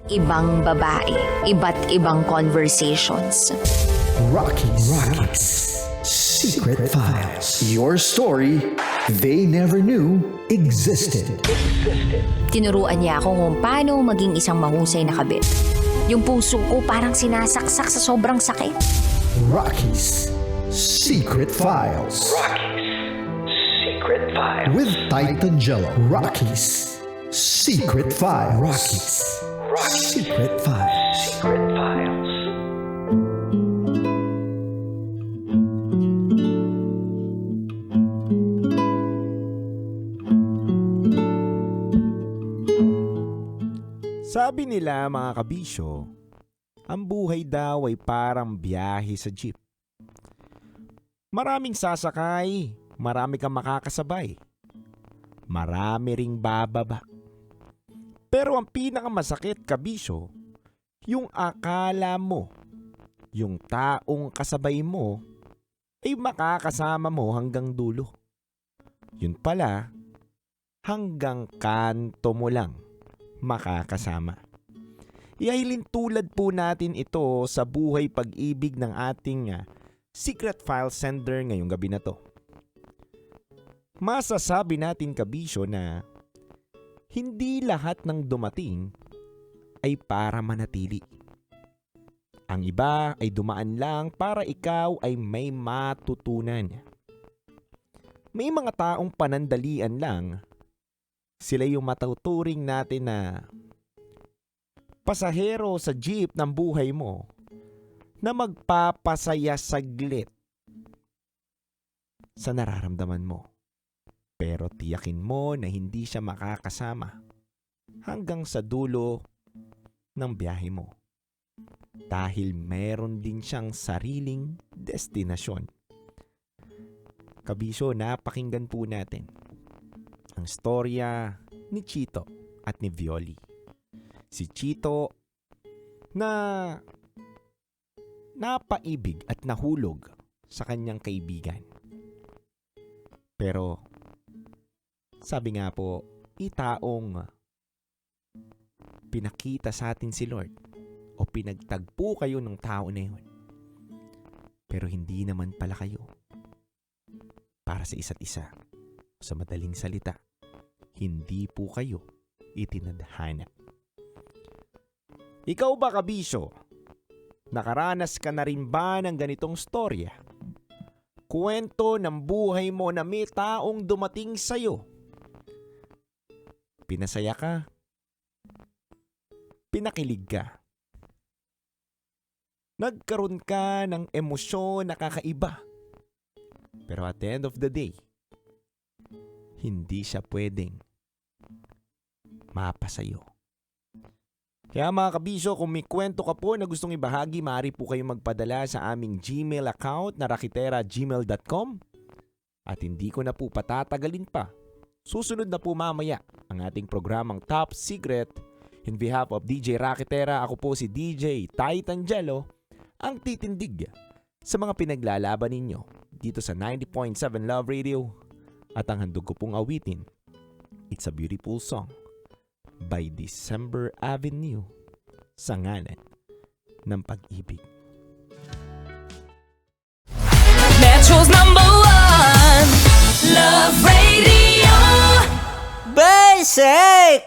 Ibang babae, iba't ibang conversations. Rocky's Secret Files. Your story they never knew existed. Tinuruan niya ako kung paano maging isang mahusay na kabit. Yung puso ko parang sinasaksak sa sobrang sakit. Rocky's Secret Files. Secret Files. With Titan Jello. Rocky's Secret Files. Rocky's Secret Files. Secret Files. Sabi nila mga kabisyo, ang buhay daw ay parang biyahe sa jeep. Maraming sasakay, marami kang makakasabay. Marami ring bababa. Pero ang pinakamasakit, kabisyo, yung akala mo, yung taong kasabay mo, ay makakasama mo hanggang dulo. Yun pala, hanggang kanto mo lang makakasama. Ihahilin tulad po natin ito sa buhay pag-ibig ng ating Secret File sender ngayong gabi na to. Masasabi natin, kabisyo, na hindi lahat ng dumating ay para manatili. Ang iba ay dumaan lang para ikaw ay may matutunan. May mga taong panandalian lang. Sila yung matuturing natin na pasahero sa jeep ng buhay mo na magpapasaya saglit sa nararamdaman mo. Pero tiyakin mo na hindi siya makakasama hanggang sa dulo ng biyahe mo. Dahil meron din siyang sariling destinasyon. Kabisyo, napakinggan po natin ang storya ni Chito at ni Violi. Si Chito na napaibig at nahulog sa kanyang kaibigan. Pero sabi nga po, itaong pinakita sa atin si Lord o pinagtagpo kayo ng tao na yun. Pero hindi naman pala kayo para sa isa't isa. Sa madaling salita, hindi po kayo itinadhana. Ikaw ba, kabisyo? Nakaranas ka na rin ba ng ganitong storya? Kwento ng buhay mo na may taong dumating sa'yo. Pinasaya ka. Pinakilig ka. Nagkaroon ka ng emosyon na kakaiba. Pero at the end of the day, hindi siya pwedeng mapasayo. Kaya mga kabisyo, kung may kwento ka po na gustong ibahagi, maaari po kayong magpadala sa aming Gmail account na rakitera@gmail.com. At hindi ko na po patatagalin pa. Susunod na po mamaya ang ating programang Top Secret. In behalf of DJ Rakitera, ako po si DJ Titan Jello, ang titindig sa mga pinaglalaban ninyo dito sa 90.7 Love Radio. At ang handog ko pong awitin, It's a Beautiful Song by December Avenue sa ngalan ng pag-ibig. Metro's #1 Love Radio. Basic!